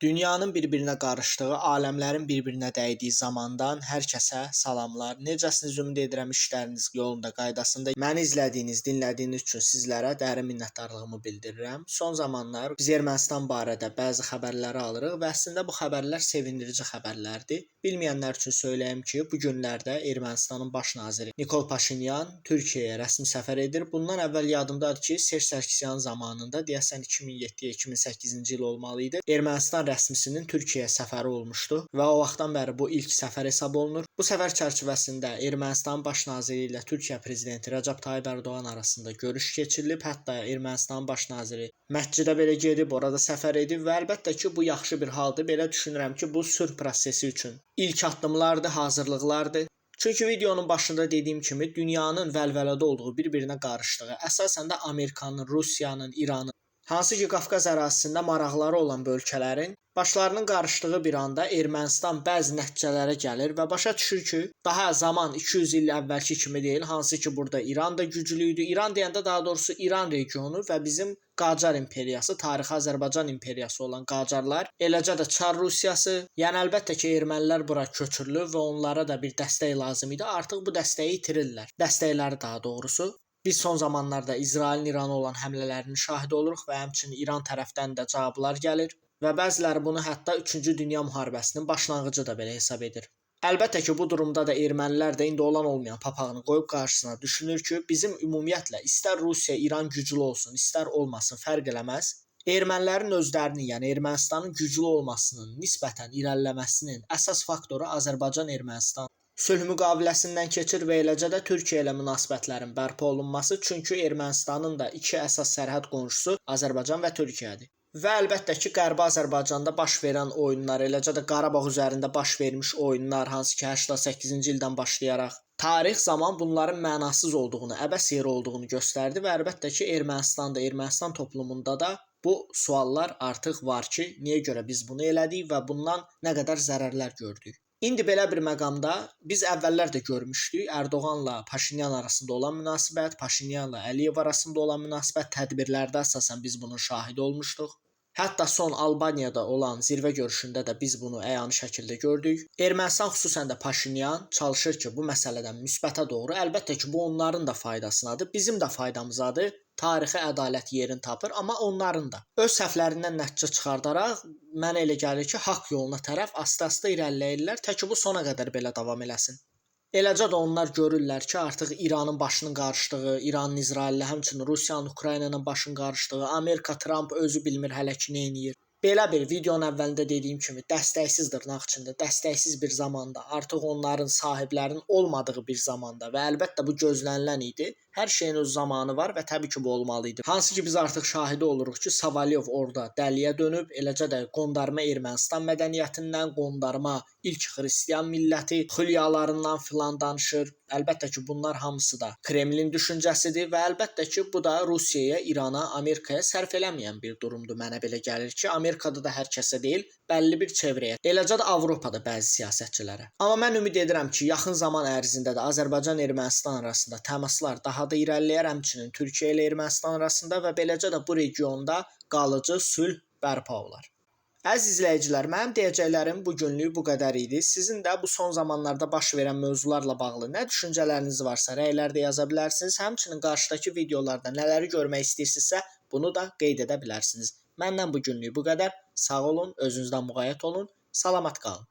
Dünyanın bir-birinə qarışdığı, aləmlərin bir-birinə dəydiyi zamandan hər kəsə salamlar. Necəsiniz? Ümid edirəm işləriniz yolunda, qaydasında. Məni izlədiyiniz, dinlədiyiniz üçün sizlərə dərin minnətdarlığımı bildirirəm. Son zamanlar biz Ermənistan barədə bəzi xəbərləri alırıq və əslində bu xəbərlər sevindirici xəbərlərdir. Bilməyənlər üçün söyləyim ki, bu günlərdə Ermənistanın baş naziri Nikol Paşinyan Türkiyəyə rəsmi səfər edir. Bundan əvvəl yadımdadır ki, Serj Sarkisyan zamanında deyəsən 2007-2008-ci il olmalı idi. Ermənistan rəsmisinin Türkiyəyə səfəri olmuşdu və o vaxtdan bəri bu ilk səfər hesab olunur. Bu səfər çərçivəsində Ermənistanın baş naziri ilə Türkiyə prezidenti Rəcəb Tayyib Ərdoğan arasında görüş keçirilib. Hətta Ermənistanın baş naziri məscidə belə gedib, orada səfər edib və əlbəttə ki, bu yaxşı bir haldır. Belə düşünürəm ki, bu sülh prosesi üçün ilk addımlardır, hazırlıqlardır. Çünki videonun başında dediyim kimi dünyanın vəlvələdə olduğu, bir-birinə qarışdığı, əsasən də Amerikanın, Rusiyanın, İranın, hansı ki Qafqaz ərazisində maraqları olan bu ölkələrin başlarının qarışdığı bir anda Ermənistan bəzi nəticələrə gəlir və başa düşür ki, daha zaman 200 il əvvəlki kimi deyil, hansı ki burada İran da güclü idi. İran deyəndə daha doğrusu İran regionu və bizim Qacar imperiyası, tarixi Azərbaycan imperiyası olan Qacarlar, eləcə də Çar Rusiyası, yəni əlbəttə ki ermənilər bura köçürülür və onlara da bir dəstək lazım idi. Artıq bu dəstəyi itirirlər. Dəstəkləri daha doğrusu. Biz son zamanlarda İsrailin İrana olan həmlələrinin şahidi oluruq və həmçinin İran tərəfdən də cavablar gəlir və bəziləri bunu hətta 3-cü Dünya müharibəsinin başlanğıcı da belə hesab edir. Əlbəttə ki, bu durumda da ermənilər də indi olan olmayan papağını qoyub qarşısına düşünür ki, bizim ümumiyyətlə istər Rusiya, İran güclü olsun, istər olmasın, fərq eləməz. Ermənilərin özlərinin, yəni Ermənistanın güclü olmasının, nisbətən irəliləməsinin əsas faktoru Azərbaycan-Ermənistan sülh müqaviləsindən keçir və eləcə də Türkiyə ilə münasibətlərin bərpa olunması, çünki Ermənistanın da iki əsas sərhəd qonşusu Azərbaycan və Türkiyədir. Və əlbəttə ki, Qərbi Azərbaycanda baş verən oyunlar, eləcə də Qarabağ üzərində baş vermiş oyunlar, hansı ki 88-ci ildən başlayaraq tarix zaman bunların mənasız olduğunu, əbəs yeri olduğunu göstərdi və əlbəttə ki, Ermənistanda, Ermənistan toplumunda da bu suallar artıq var ki, niyə görə biz bunu elədik və bundan nə qədər zərərlər gördük. İndi belə bir məqamda biz əvvəllər də görmüşdük, Ərdoğanla Paşinyan arasında olan münasibət, Paşinyanla Əliyev arasında olan münasibət tədbirlərdə əsasən biz bunun şahidi olmuşduq. Hətta son Albaniyada olan zirvə görüşündə də biz bunu əyani şəkildə gördük. Ermənistan xüsusən də Paşinyan çalışır ki, bu məsələdən müsbətə doğru, əlbəttə ki, bu onların da faydasınadır, bizim də faydamızadır. Tarixi ədalət yerini tapır, amma onların da öz səhvlərindən nəticə çıxardaraq mənə elə gəlir ki, haqq yoluna tərəf asta-asta irəliləyirlər, təki bu sona qədər belə davam eləsin. Eləcə də onlar görürlər ki, artıq İranın başının qarışdığı, İranın İsraillə, həmçinin Rusiyanın Ukrayna ilə başının qarışdığı, Amerika, Trump özü bilmir hələ ki nə edir. Belə bir videonun əvvəlində dediyim kimi dəstəksiz dırnaq içində, dəstəksiz bir zamanda, artıq onların sahiblərinin olmadığı bir zamanda və əlbəttə bu gözlənilən idi. Hər şeyin öz zamanı var və təbii ki, bu olmalı idi. Hansı ki, biz artıq şahidi oluruq ki, Savalyev orada dəliyə dönüb, eləcə də qondarma Ermənistan mədəniyyətindən, qondarma ilk xristian milləti xülyalarından filan danışır. Əlbəttə ki, bunlar hamısı da Kremlin düşüncəsidir və əlbəttə ki, bu da Rusiyaya, İrana, Amerikaya sərf eləməyən bir durumdur. Mənə belə gəlir ki, Amerikada da hər kəsə deyil, bəlli bir çevrəyə, eləcə də Avropada bəzi siyasətçilərə. Amma mən ümid edirəm ki, yaxın zaman ərzində də Azərbaycan-Ermənistan arasında təmaslar daha da irəliləyər, həmçinin Türkiyə ilə Ermənistan arasında və beləcə də bu regionda qalıcı sülh bərpa olar. Əziz izləyicilər, mənim deyəcəklərim bu günlük bu qədər idi. Sizin də bu son zamanlarda baş verən mövzularla bağlı nə düşüncələriniz varsa rəylərdə yaza bilərsiniz. Həmçinin qarşıdakı videolarda nələri görmək istəyirsinizsə, bunu da qeyd edə bilərsiniz. Məndən bu günlük bu qədər. Sağ olun, özünüzdən müğayət olun, salamat qalın.